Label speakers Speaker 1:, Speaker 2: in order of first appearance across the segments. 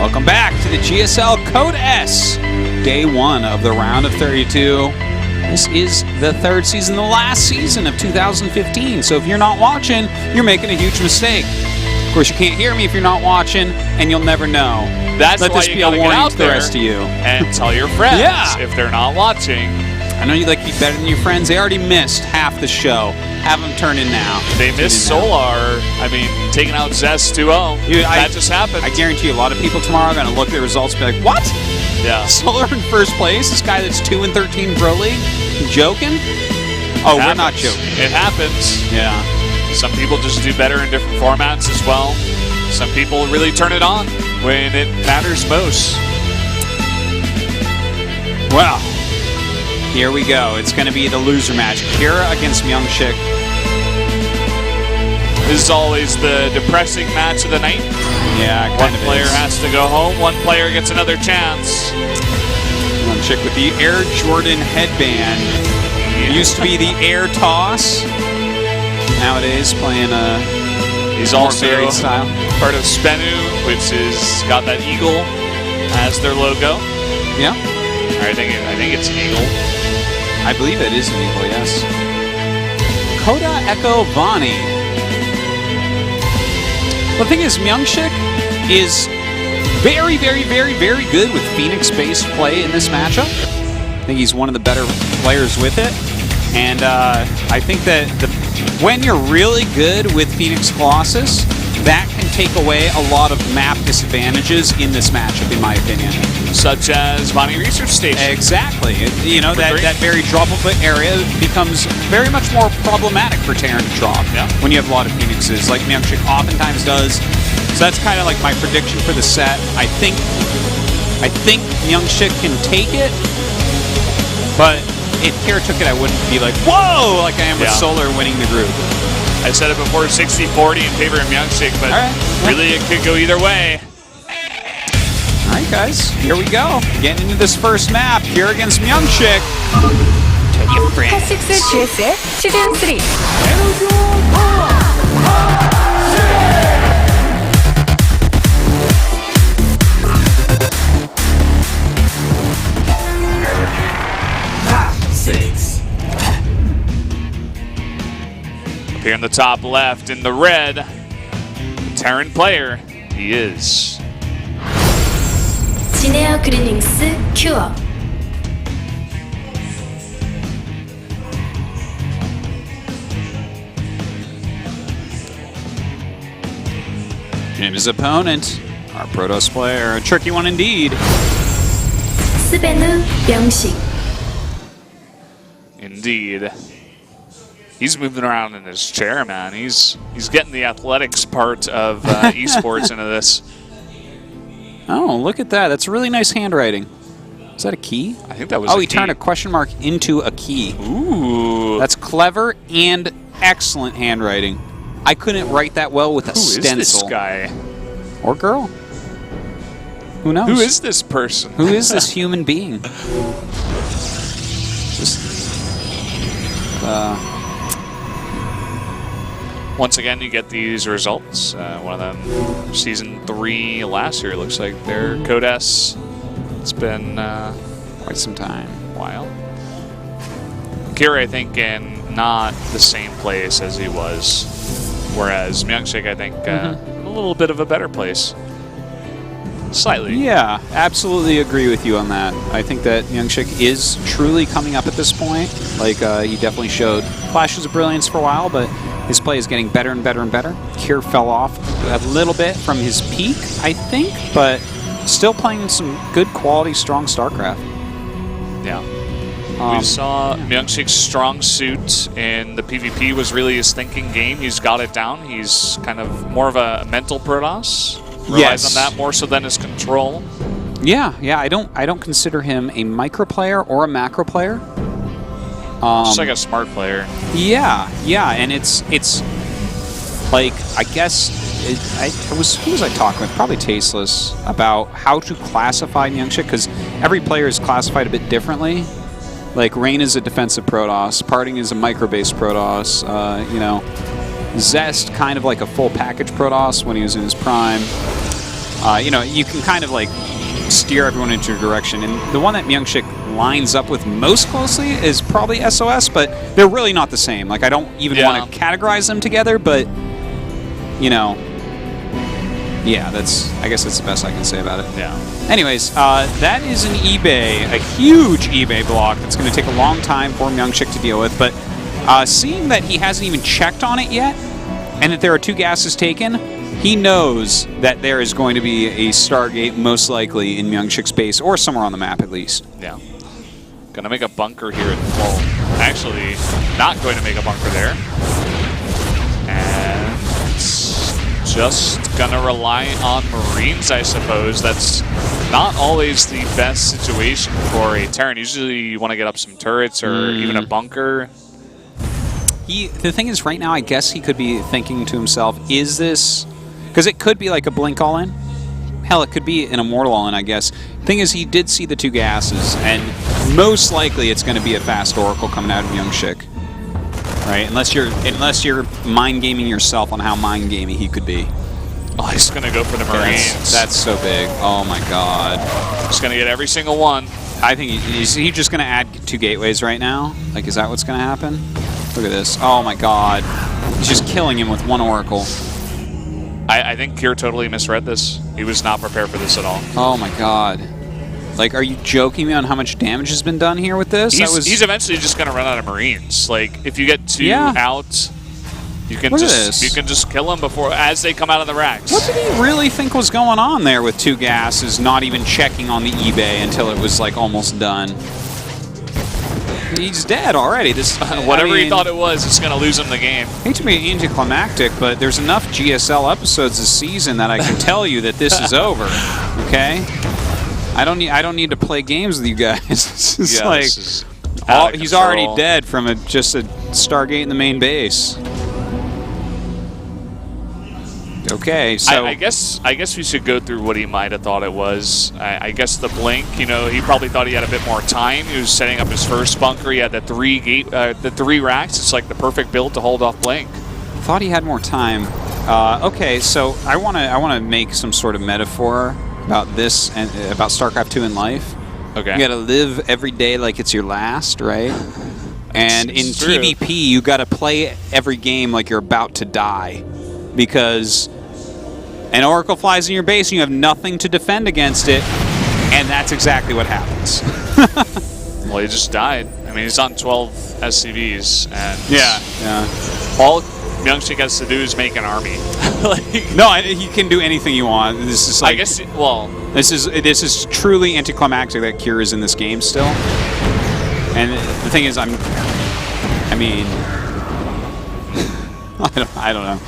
Speaker 1: Welcome back to the GSL Code S, day one of the round of 32. This is the third season, the last season of 2015. So if you're not watching, you're making a huge mistake. Of course, you can't hear me if you're not watching, and you'll never know.
Speaker 2: That's
Speaker 1: Let
Speaker 2: why
Speaker 1: this
Speaker 2: you
Speaker 1: be a
Speaker 2: gotta get
Speaker 1: warning
Speaker 2: out
Speaker 1: to the
Speaker 2: there
Speaker 1: rest of you.
Speaker 2: and tell your friends
Speaker 1: Yeah.
Speaker 2: if they're not watching.
Speaker 1: I know you like to be better than your friends. They already missed half the show. Have them turn in now.
Speaker 2: They missed Solar. I mean, taking out Zest 2-0. That just happened.
Speaker 1: I guarantee you a lot of people tomorrow are going to look at the results and be like, what?
Speaker 2: Yeah.
Speaker 1: Solar in first place? This guy that's 2-13 Pro League? You joking? Oh, we're not joking.
Speaker 2: It happens.
Speaker 1: Yeah.
Speaker 2: Some people just do better in different formats as well. Some people really turn it on when it matters most.
Speaker 1: Well, here we go. It's going to be the loser match. Kira against MyuNgSiK.
Speaker 2: This is always the depressing match of the night.
Speaker 1: Yeah,
Speaker 2: One player has to go home. One player gets another chance.
Speaker 1: MyuNgSiK with the Air Jordan headband.
Speaker 2: Yeah.
Speaker 1: Used to be the Air Toss. Nowadays playing a
Speaker 2: He's
Speaker 1: more
Speaker 2: also
Speaker 1: varied style.
Speaker 2: part of Spenu, which is got that eagle as their logo.
Speaker 1: Yeah.
Speaker 2: I think it's an eagle.
Speaker 1: I believe it is an eagle, yes. Coda Echo Vani. The thing is, MyuNgSiK is very, very, very, very good with Phoenix-based play in this matchup. I think he's one of the better players with it. And I think that when you're really good with Phoenix Colossus, that can take away a lot of map disadvantages in this matchup, in my opinion.
Speaker 2: Such as Bonnie Research Station.
Speaker 1: Exactly. You know, that very droppable area becomes very much more problematic for Terran to drop when you have a lot of Phoenixes, like MyuNgSiK oftentimes does. So that's kind of like my prediction for the set. I think MyuNgSiK can take it, but if Kira took it, I wouldn't be like, whoa, like I am with Solar winning the group.
Speaker 2: I said it before, 60-40 in favor of MyuNgSiK, but really it could go either way.
Speaker 1: All right, guys, here we go. Getting into this first map, Kira against MyuNgSiK.
Speaker 3: HOT6 GSL 시즌 3.
Speaker 2: Here in the top left, in the red, Terran player, he is.
Speaker 3: 진에어 그리닝스 큐어.
Speaker 1: And his opponent, our Protoss player, a tricky one indeed.
Speaker 3: 스베누 명식.
Speaker 2: Indeed. He's moving around in his chair, man. He's getting the athletics part of esports into this.
Speaker 1: Oh, look at that. That's really nice handwriting. Is that a key?
Speaker 2: I think that was
Speaker 1: Oh, he turned a question mark into a key.
Speaker 2: Ooh.
Speaker 1: That's clever and excellent handwriting. I couldn't write that well with a stencil.
Speaker 2: Who is this guy?
Speaker 1: Or girl. Who knows?
Speaker 2: Who is this person?
Speaker 1: Who is this human being? Just,
Speaker 2: Once again, you get these results. One of them, Season 3 last year, looks like their Code S. It's been
Speaker 1: quite some time.
Speaker 2: A while. Kira, I think, in not the same place as he was. Whereas MyuNgSiK, I think, a little bit of a better place. Slightly.
Speaker 1: Yeah, absolutely agree with you on that. I think that MyuNgSiK is truly coming up at this point. Like, he definitely showed flashes of brilliance for a while, but his play is getting better and better and better. Kira fell off a little bit from his peak, I think, but still playing some good quality, strong StarCraft.
Speaker 2: Yeah. We saw MyuNgSiK's strong suit in the PvP was really his thinking game. He's got it down. He's kind of more of a mental Protoss. Relies on that more so than his control.
Speaker 1: Yeah, I don't consider him a micro player or a macro player.
Speaker 2: Just like a smart player.
Speaker 1: Yeah, and it's like, I guess who was I talking with? Probably Tasteless, about how to classify MyuNgSiK, because every player is classified a bit differently. Like, Rain is a defensive Protoss, Parting is a micro-based Protoss, you know, Zest kind of like a full package Protoss when he was in his prime. you know, you can kind of like steer everyone into a direction. And the one that MyuNgSiK lines up with most closely is probably SOS, but they're really not the same. Like, I don't even want to categorize them together, but, you know, yeah, I guess that's the best I can say about it.
Speaker 2: Yeah.
Speaker 1: Anyways, that is an eBay, a huge eBay block that's going to take a long time for MyuNgSiK to deal with, but seeing that he hasn't even checked on it yet, and that there are 2 gases taken, he knows that there is going to be a Stargate most likely in MyuNgSiK's base, or somewhere on the map at least.
Speaker 2: Yeah. Gonna make a bunker here at, well, actually not going to make a bunker there. And just gonna rely on Marines, I suppose. That's not always the best situation for a Terran. Usually you want to get up some turrets or even a bunker.
Speaker 1: The thing is, right now, I guess he could be thinking to himself, is this... Because it could be like a Blink all-in. Hell, it could be an Immortal all-in, I guess. Thing is, he did see the 2 gases, and most likely it's going to be a fast Oracle coming out of MyuNgSiK. Right? Unless you're mind-gaming yourself on how mind-gaming he could be.
Speaker 2: Oh, he's going to go for the Marines.
Speaker 1: That's so big. Oh, my God.
Speaker 2: He's going to get every single one.
Speaker 1: I think he's just going to add 2 gateways right now. Like, is that what's going to happen? Look at this. Oh, my God. He's just killing him with 1 Oracle.
Speaker 2: I think Kier totally misread this. He was not prepared for this at all.
Speaker 1: Oh my God. Like, are you joking me on how much damage has been done here with this?
Speaker 2: He's eventually just going to run out of Marines. Like, if you get 2 out, you can just kill them as they come out of the racks.
Speaker 1: What did he really think was going on there with 2 gases, not even checking on the eBay until it was like almost done? He's dead already.
Speaker 2: Whatever he thought it was, it's going to lose him the game.
Speaker 1: I hate to be anticlimactic, but there's enough GSL episodes this season that I can tell you that this is over. Okay, I don't need to play games with you guys. This is he's already dead from just a Stargate in the main base. Okay, so
Speaker 2: I guess we should go through what he might have thought it was. I guess the Blink, you know, he probably thought he had a bit more time. He was setting up his first bunker. He had the 3 racks. It's like the perfect build to hold off Blink.
Speaker 1: Thought he had more time. Okay, so I wanna make some sort of metaphor about this and about StarCraft II in life.
Speaker 2: Okay.
Speaker 1: You gotta live every day like it's your last, right? And in
Speaker 2: true.
Speaker 1: PvP, you gotta play every game like you're about to die, because an Oracle flies in your base and you have nothing to defend against it, and that's exactly what happens.
Speaker 2: Well, he just died. I mean, he's on 12 SCVs, and all MyuNgSiK has to do is make an army.
Speaker 1: No, he can do anything you want. This is like,
Speaker 2: I guess. Well,
Speaker 1: this is truly anticlimactic that Kier is in this game still. And the thing is, I mean, I don't know.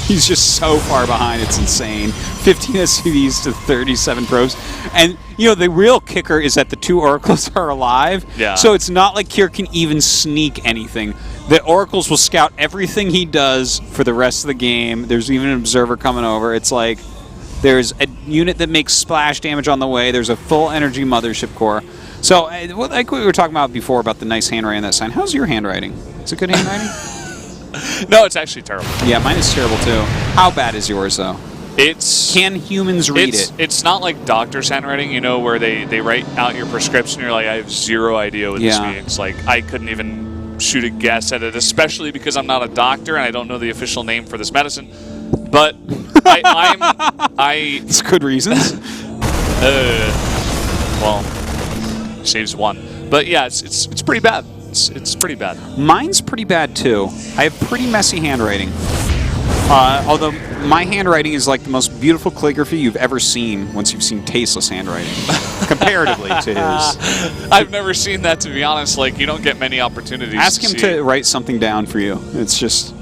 Speaker 1: He's just so far behind, it's insane. 15 SCVs to 37 probes. And, you know, the real kicker is that the 2 Oracles are alive.
Speaker 2: Yeah.
Speaker 1: So it's not like Kier can even sneak anything. The Oracles will scout everything he does for the rest of the game. There's even an observer coming over. It's like there's a unit that makes splash damage on the way. There's a full energy mothership core. So, like we were talking about before about the nice handwriting on that sign. How's your handwriting? Is it good handwriting?
Speaker 2: No, it's actually terrible.
Speaker 1: Yeah, mine is terrible too. How bad is yours though? Can humans read it?
Speaker 2: It's not like doctor's handwriting, you know, where they write out your prescription. You're like, I have zero idea what this means. Like, I couldn't even shoot a guess at it, especially because I'm not a doctor and I don't know the official name for this medicine. But
Speaker 1: It's good reasons.
Speaker 2: Well, saves 1. But yeah, it's pretty bad. It's pretty bad.
Speaker 1: Mine's pretty bad too. I have pretty messy handwriting. Although my handwriting is like the most beautiful calligraphy you've ever seen once you've seen tasteless handwriting, comparatively to his.
Speaker 2: I've never seen that, to be honest. Like, you don't get many opportunities.
Speaker 1: Ask him to write something down for you. It's just...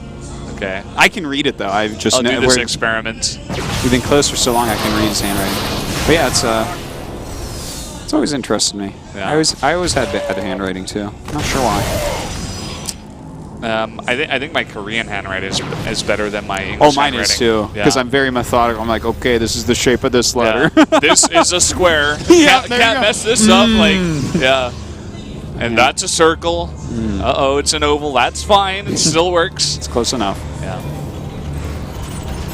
Speaker 2: Okay.
Speaker 1: I can read it though.
Speaker 2: I'll do this experiment.
Speaker 1: We've been close for so long I can read his handwriting. But yeah, it's always interested me.
Speaker 2: Yeah.
Speaker 1: I always had bad handwriting too. I'm not sure why.
Speaker 2: I think my Korean handwriting is better than my English
Speaker 1: handwriting. Oh, mine is too. Because I'm very methodical. I'm like, okay, this is the shape of this letter.
Speaker 2: Yeah. This is a square. Can't mess this up. Like, yeah. And that's a circle. Uh-oh, it's an oval. That's fine. It still works.
Speaker 1: It's close enough.
Speaker 2: Yeah.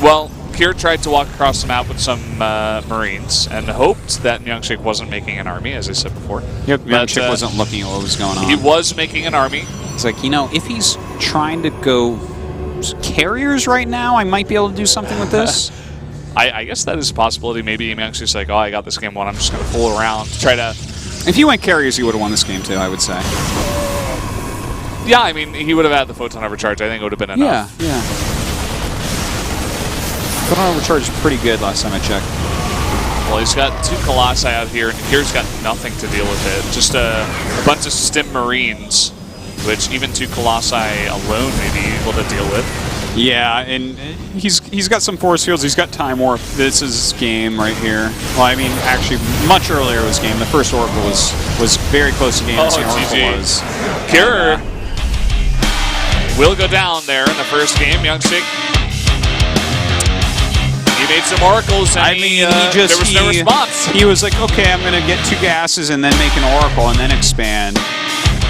Speaker 2: Well, Kier tried to walk across the map with some Marines and hoped that MyuNgSiK wasn't making an army, as I said before.
Speaker 1: Yep, MyuNgSiK wasn't looking at what was going on.
Speaker 2: He was making an army.
Speaker 1: It's like, you know, if he's trying to go carriers right now, I might be able to do something with this.
Speaker 2: I guess that is a possibility. Maybe MyuNgSiK's like, oh, I got this game won. I'm just going to fool around to try to...
Speaker 1: If he went carriers, he would have won this game too, I would say.
Speaker 2: Yeah, I mean, he would have had the photon overcharge. I think it would have been enough.
Speaker 1: Yeah. Photon overcharge is pretty good last time I checked.
Speaker 2: Well, he's got 2 Colossi out here, and Kier's got nothing to deal with it. Just a bunch of stim Marines, which even 2 Colossi alone may be able to deal with.
Speaker 1: Yeah, and he's got some force fields. He's got time warp. This is game right here. Well, I mean, actually, much earlier was game. The first Oracle was very close to game as the Oracle was.
Speaker 2: Kier will go down there in the first game. MyuNgSiK, he made some oracles, and there was no response.
Speaker 1: He was like, okay, I'm going to get 2 gases and then make an Oracle and then expand.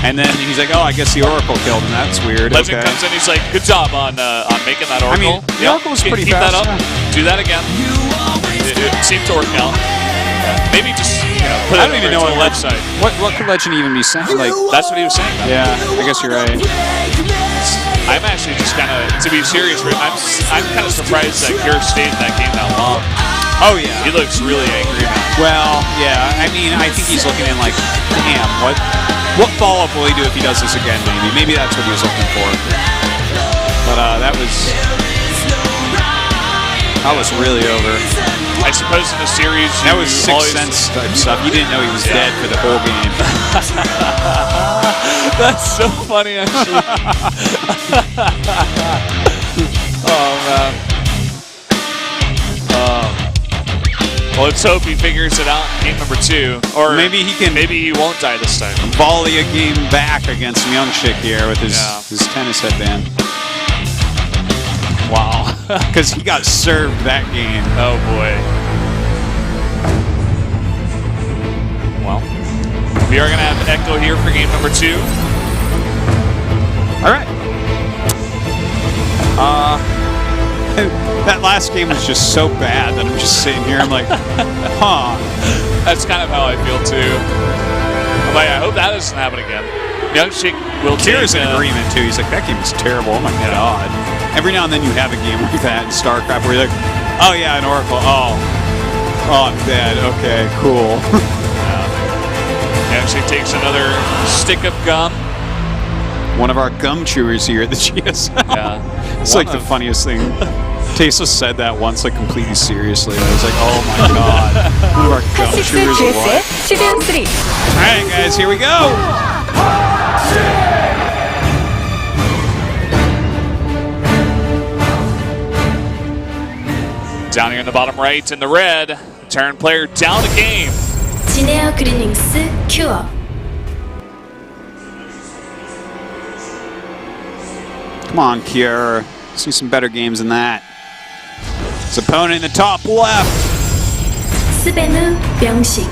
Speaker 1: And then he's like, oh, I guess the Oracle killed him. That's weird.
Speaker 2: Legend comes in, he's like, good job on making that Oracle.
Speaker 1: I mean, the Oracle was pretty
Speaker 2: keep
Speaker 1: fast.
Speaker 2: Keep that up. Yeah. Do that again. It seemed to work out. Maybe just put it over to the website.
Speaker 1: What could Legend even be saying? Like,
Speaker 2: that's what he was saying.
Speaker 1: Yeah, I guess you're right.
Speaker 2: I'm actually just kind of, to be serious, I'm kind of surprised that Kier stayed in that game that long.
Speaker 1: Oh, yeah.
Speaker 2: He looks really angry now.
Speaker 1: Well, yeah. I mean, I think he's looking in like, damn, what follow-up will he do if he does this again, maybe? Maybe that's what he was looking for. But that was really over.
Speaker 2: I suppose in the series,
Speaker 1: that was Sixth Sense type stuff. You didn't know he was dead for the whole game.
Speaker 2: That's so funny, actually. Oh, man. Well, let's hope he figures it out in game number 2. Or maybe he won't die this time.
Speaker 1: Volley a game back against MyuNgSiK here with his tennis headband.
Speaker 2: Wow.
Speaker 1: Because he got served that game.
Speaker 2: Oh, boy. Well, we are going to have Echo here for game number 2.
Speaker 1: All right. That last game was just so bad that I'm just sitting here. I'm like, huh.
Speaker 2: That's kind of how I feel too. I'm like, I hope that doesn't happen again. MyuNgSiK will take...
Speaker 1: Kier's in agreement too. He's like, that game is terrible. Oh my god. Every now and then you have a game like that in StarCraft where you're like, oh yeah, an Oracle. Oh, I'm dead. Okay, cool.
Speaker 2: MyuNgSiK takes another stick of gum.
Speaker 1: One of our gum chewers here at the GSL.
Speaker 2: Yeah.
Speaker 1: It's like the funniest thing. Tesla said that once, like completely seriously. I was like, oh my god. One of our gum
Speaker 3: HOT6
Speaker 1: chewers.
Speaker 3: GSL 시즌 3.
Speaker 1: Alright guys, here we go.
Speaker 2: Down here in the bottom right in the red, turn player down a game.
Speaker 3: 진에어 그리닝스 큐어.
Speaker 1: Come on, Kier. See some better games than that. His opponent in the top left.
Speaker 3: 스베누 명식.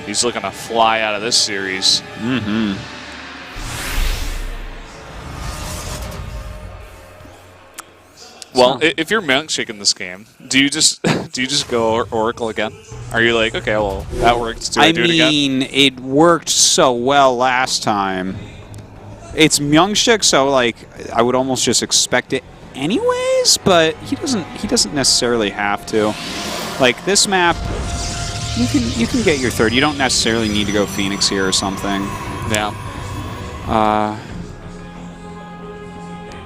Speaker 2: He's looking to fly out of this series.
Speaker 1: Mm-hmm.
Speaker 2: Well, if you're MyuNgSiK in this game, do you just go Oracle again? Are you like, okay, well, that worked. Do I do it again?
Speaker 1: I mean, it worked so well last time. It's MyuNgSiK, so like I would almost just expect it anyways, but he doesn't necessarily have to. Like this map, you can get your third. You don't necessarily need to go Phoenix here or something.
Speaker 2: Yeah.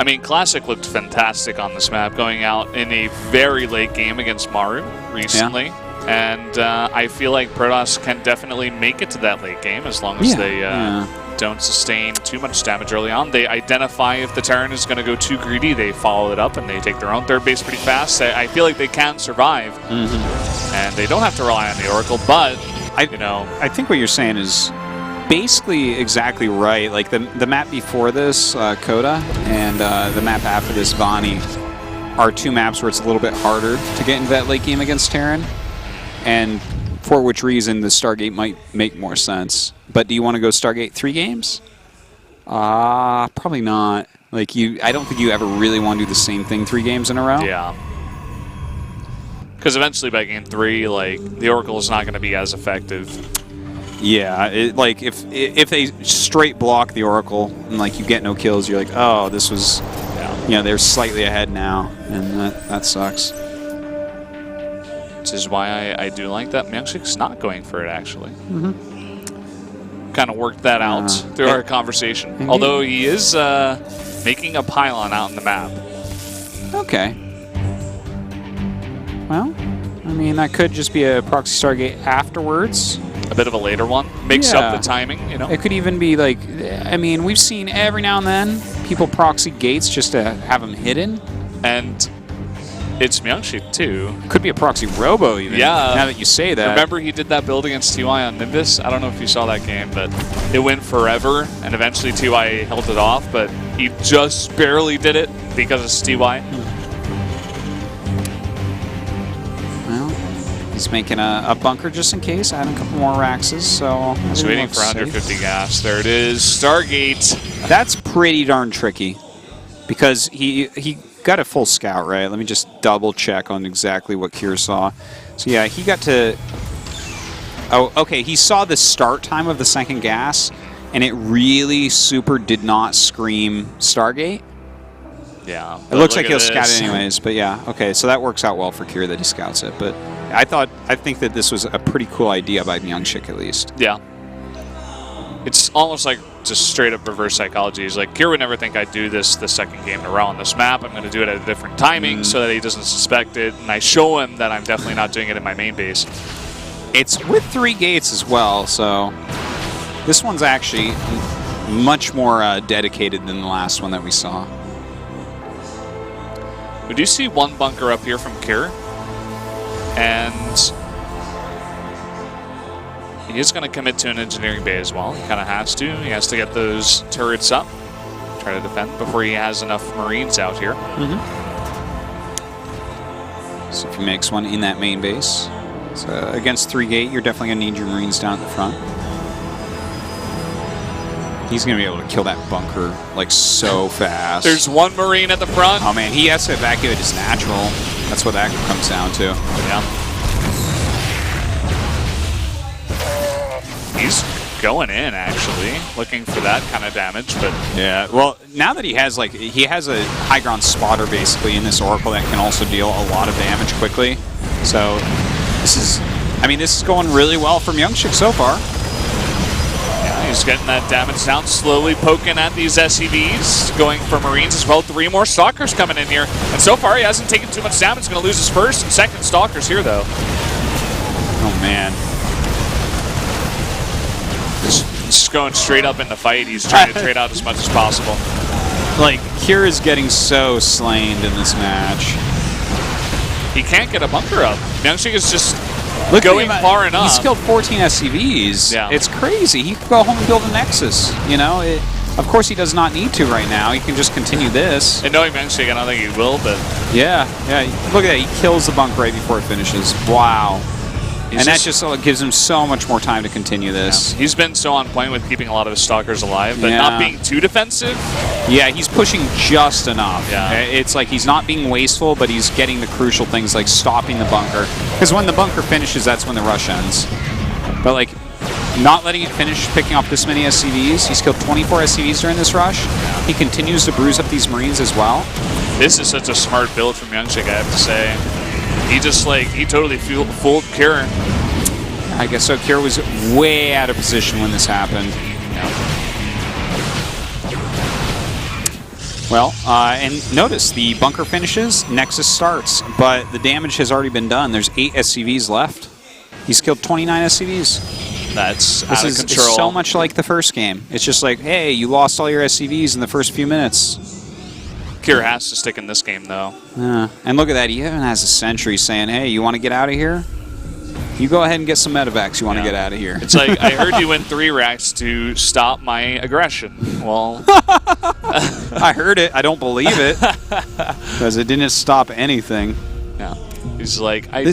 Speaker 2: I mean, Classic looked fantastic on this map, going out in a very late game against Maru recently. Yeah. And I feel like Protoss can definitely make it to that late game as long as they don't sustain too much damage early on. They identify if the turn is going to go too greedy, they follow it up, and they take their own third base pretty fast. I feel like they can survive, and they don't have to rely on the Oracle, but,
Speaker 1: I think what you're saying is basically exactly right. Like the map before this, Coda, and the map after this, Vani, are 2 maps where it's a little bit harder to get into that late game against Terran, and for which reason the Stargate might make more sense. But do you want to go Stargate 3 games? Probably not. Like I don't think you ever really want to do the same thing 3 games in a row.
Speaker 2: Yeah. Because eventually by game 3, like, the Oracle is not going to be as effective.
Speaker 1: Yeah, like if they straight block the Oracle and like you get no kills, you're like, oh, this was, they're slightly ahead now, and that sucks.
Speaker 2: Which is why I do like that MyuNgSiK's not going for it, actually. Kind of worked that out through our conversation. Although he is making a pylon out in the map.
Speaker 1: Okay. Well, I mean, that could just be a proxy Stargate afterwards.
Speaker 2: A bit of a later one. Makes up the timing, you know?
Speaker 1: It could even be like, I mean, we've seen every now and then people proxy gates just to have them hidden.
Speaker 2: And it's MyuNgSiK, too.
Speaker 1: Could be a proxy robo, even.
Speaker 2: Yeah.
Speaker 1: Now that you say that.
Speaker 2: Remember he did that build against TY on Nimbus? I don't know if you saw that game, but it went forever, and eventually TY held it off, but he just barely did it because of TY.
Speaker 1: Well, he's making a bunker just in case, adding a couple more Raxes, so...
Speaker 2: He's waiting for 150 gas. There it is. Stargate.
Speaker 1: That's pretty darn tricky, because he got a full scout, right? Let me just double check on exactly what Kier saw. So yeah, he got to... Oh, okay, he saw the start time of the second gas, and it really super did not scream Stargate.
Speaker 2: Yeah.
Speaker 1: It looks like he'll scout it anyways, but yeah, okay, so that works out well for Kier that he scouts it, but I think that this was a pretty cool idea by MyuNgSiK at least.
Speaker 2: Yeah. It's almost like just straight up reverse psychology. He's like, Kier would never think I'd do this the second game in a row on this map. I'm going to do it at a different timing so that he doesn't suspect it, and I show him that I'm definitely not doing it in my main base.
Speaker 1: It's with 3 gates as well, so this one's actually much more dedicated than the last one that we saw.
Speaker 2: We do see one bunker up here from Kier, and he is going to commit to an engineering bay as well. He kind of has to. He has to get those turrets up, try to defend before he has enough Marines out here.
Speaker 1: So if he makes one in that main base, so against 3 gate, you're definitely going to need your Marines down at the front. He's going to be able to kill that bunker like so fast.
Speaker 2: There's one Marine at the front.
Speaker 1: Oh man, he has to evacuate his natural. That's what that comes down to.
Speaker 2: Yeah. He's going in, actually, looking for that kind of damage, but...
Speaker 1: Yeah, well, now that he has a high ground spotter, basically, in this Oracle that can also deal a lot of damage quickly. So, this is going really well for MyuNgSiK so far.
Speaker 2: Yeah, he's getting that damage down, slowly poking at these SCVs, going for Marines as well. 3 more Stalkers coming in here, and so far he hasn't taken too much damage. He's going to lose his first and second Stalkers here, though.
Speaker 1: Oh, man.
Speaker 2: Just going straight up in the fight. He's trying to trade out as much as possible.
Speaker 1: Like, Kier is getting so slaned in this match.
Speaker 2: He can't get a bunker up. MyuNgSiK is just going far enough.
Speaker 1: He's killed 14 SCVs.
Speaker 2: Yeah.
Speaker 1: It's crazy. He could go home and build a Nexus. You know, of course he does not need to right now. He can just continue this.
Speaker 2: And knowing MyuNgSiK, I don't think he will, but...
Speaker 1: Yeah. Look at that. He kills the bunker right before it finishes. Wow. And that just gives him so much more time to continue this.
Speaker 2: Yeah. He's been so on point with keeping a lot of his Stalkers alive, but not being too defensive.
Speaker 1: Yeah, he's pushing just enough.
Speaker 2: Yeah.
Speaker 1: It's like he's not being wasteful, but he's getting the crucial things like stopping the bunker. Because when the bunker finishes, that's when the rush ends. But like, not letting it finish, picking off this many SCVs. He's killed 24 SCVs during this rush. He continues to bruise up these Marines as well.
Speaker 2: This is such a smart build from MyuNgSiK, I have to say. He just he totally fooled Kier.
Speaker 1: I guess so. Kier was way out of position when this happened.
Speaker 2: Yeah.
Speaker 1: Well, and notice the bunker finishes, Nexus starts, but the damage has already been done. There's 8 SCVs left. He's killed 29 SCVs.
Speaker 2: That's out of control.
Speaker 1: It's so much like the first game. It's just like, hey, you lost all your SCVs in the first few minutes.
Speaker 2: Kier has to stick in this game, though.
Speaker 1: And look at that. He even has a sentry saying, hey, you want to get out of here? You go ahead and get some medevacs. You want to get out of here.
Speaker 2: It's like, I heard you win 3 racks to stop my aggression. Well...
Speaker 1: I heard it. I don't believe it. Because it didn't stop anything.
Speaker 2: Yeah. He's like, I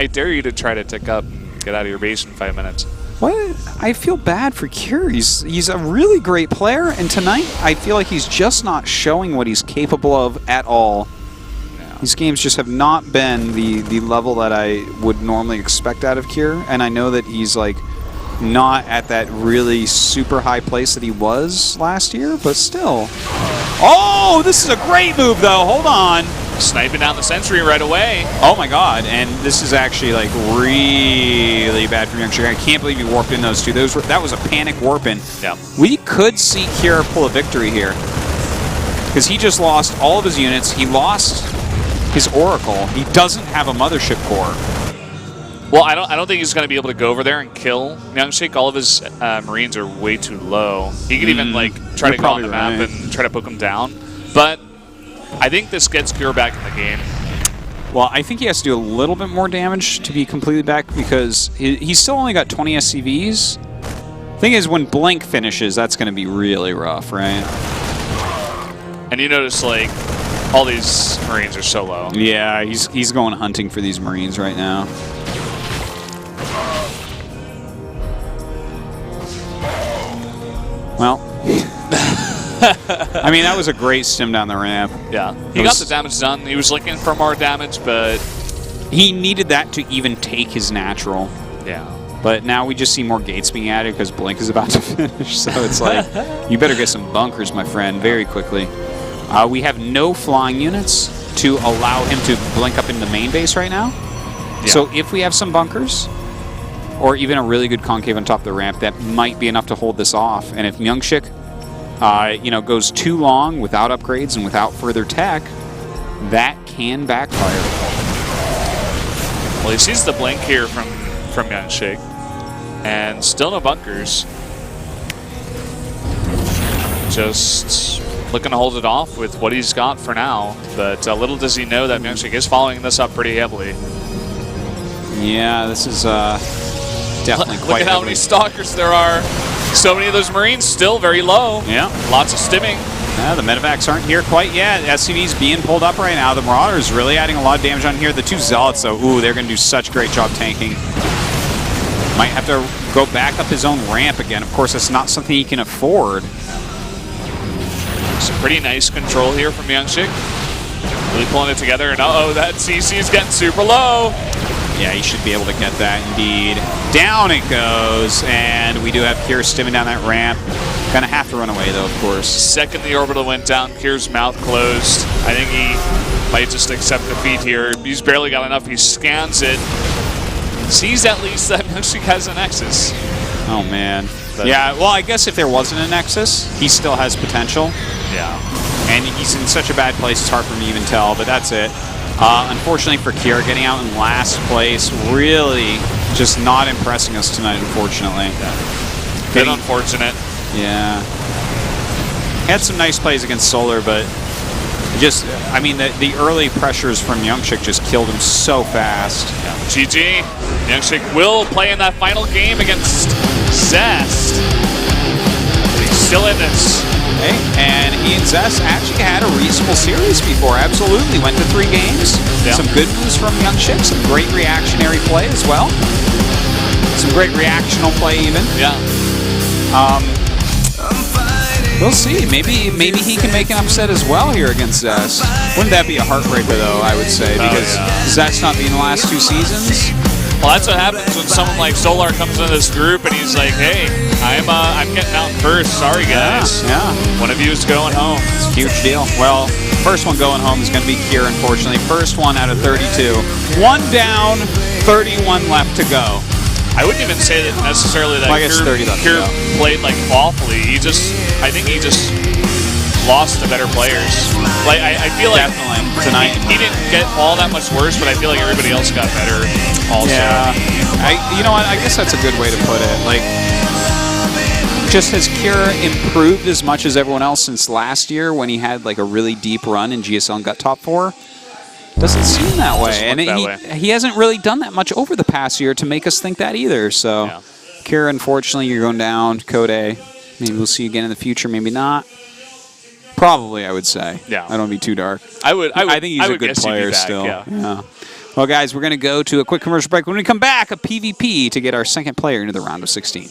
Speaker 2: dare you to try to tick up, get out of your base in 5 minutes.
Speaker 1: What? I feel bad for Cure. He's a really great player, and tonight I feel like he's just not showing what he's capable of at all.
Speaker 2: Yeah.
Speaker 1: These games just have not been the level that I would normally expect out of Cure, and I know that he's like not at that really super high place that he was last year, but still. Oh, this is a great move though. Hold on.
Speaker 2: Sniping down the sentry right away.
Speaker 1: Oh my god, and this is actually like really bad for MyuNgSiK. I can't believe he warped in those two. That was a panic warp in.
Speaker 2: Yeah.
Speaker 1: We could see Kira pull a victory here. Because he just lost all of his units. He lost his Oracle. He doesn't have a Mothership Core.
Speaker 2: Well, I don't think he's going to be able to go over there and kill MyuNgSiK. All of his Marines are way too low. He could even like try to go on the map and try to poke him down. But I think this gets Cure back in the game.
Speaker 1: Well, I think he has to do a little bit more damage to be completely back because he's still only got 20 SCVs. Thing is, when Blink finishes, that's going to be really rough, right?
Speaker 2: And you notice, like, all these Marines are so low.
Speaker 1: Yeah, he's going hunting for these Marines right now. Well, I mean, that was a great stim down the ramp.
Speaker 2: Yeah, he got the damage done. He was looking for more damage, but
Speaker 1: he needed that to even take his natural.
Speaker 2: Yeah.
Speaker 1: But now we just see more gates being added because Blink is about to finish. So it's like, you better get some bunkers, my friend, very quickly. We have no flying units to allow him to blink up in the main base right now. Yeah. So if we have some bunkers, or even a really good concave on top of the ramp, that might be enough to hold this off. And if MyuNgSiK goes too long without upgrades and without further tech, that can backfire.
Speaker 2: Well, he sees the blink here from MyuNgSiK, and still no bunkers. Just looking to hold it off with what he's got for now, but little does he know that MyuNgSiK is following this up pretty heavily.
Speaker 1: Yeah, this is definitely quite
Speaker 2: Look at how many stalkers there are. So many of those Marines still very low.
Speaker 1: Yeah.
Speaker 2: Lots of stimming.
Speaker 1: Yeah, the medevacs aren't here quite yet. SCV's being pulled up right now. The Marauder's really adding a lot of damage on here. The two Zealots, though, ooh, they're going to do such a great job tanking. Might have to go back up his own ramp again. Of course, that's not something he can afford.
Speaker 2: Some pretty nice control here from MyuNgSiK. Really pulling it together, and uh-oh, that CC is getting super low.
Speaker 1: Yeah, he should be able to get that indeed. Down it goes, and we do have Kier stimming down that ramp. Gonna have to run away though, of course.
Speaker 2: Second the orbital went down, Kier's mouth closed. I think he might just accept defeat here. He's barely got enough. He scans it. Sees at least that MyuNgSiK has a Nexus.
Speaker 1: Oh man. But yeah, well, I guess if there wasn't a Nexus, he still has potential.
Speaker 2: Yeah.
Speaker 1: And he's in such a bad place, it's hard for me to even tell, but that's it. Unfortunately for Kier, getting out in last place, really just not impressing us tonight, unfortunately.
Speaker 2: Yeah. Bit unfortunate.
Speaker 1: Yeah. Had some nice plays against Solar, but just, I mean, the early pressures from MyuNgSiK just killed him so fast.
Speaker 2: Yeah. GG. MyuNgSiK will play in that final game against Zest. He's still in this.
Speaker 1: Okay. And he and Zest actually had a reasonable series before. Absolutely. Went to 3 games. Yeah. Some good moves from MyuNgSiK. Some great reactionary play as well. Some great reactional play even.
Speaker 2: Yeah.
Speaker 1: We'll see. Maybe he can make an upset as well here against Zest. Wouldn't that be a heartbreaker though, I would say, because Zest not being the last 2 seasons.
Speaker 2: Well, that's what happens when someone like Solar comes into this group and he's like, hey, I'm getting out first. Sorry, guys.
Speaker 1: Yeah.
Speaker 2: One of you is going home.
Speaker 1: It's a huge deal. Well, first one going home is going to be Kier, unfortunately. First one out of 32. 1 down, 31 left to go.
Speaker 2: I wouldn't even say that necessarily that
Speaker 1: Kier
Speaker 2: played like awfully. I think he just lost to better players. Like I feel like
Speaker 1: definitely tonight
Speaker 2: he didn't get all that much worse, but I feel like everybody else got better also.
Speaker 1: Yeah. You know what? I guess that's a good way to put it. Like, just has Kier improved as much as everyone else since last year when he had like a really deep run in GSL and got top 4? Doesn't seem that way. And he hasn't really done that much over the past year to make us think that either. So, yeah. Kier, unfortunately, you're going down. Code A. Maybe we'll see you again in the future. Maybe not. Probably, I would say.
Speaker 2: Yeah.
Speaker 1: I don't want to be too dark.
Speaker 2: I think
Speaker 1: he's a good player still.
Speaker 2: Yeah.
Speaker 1: Well, guys, we're going to go to a quick commercial break. When we come back, a PvP to get our second player into the round of 16.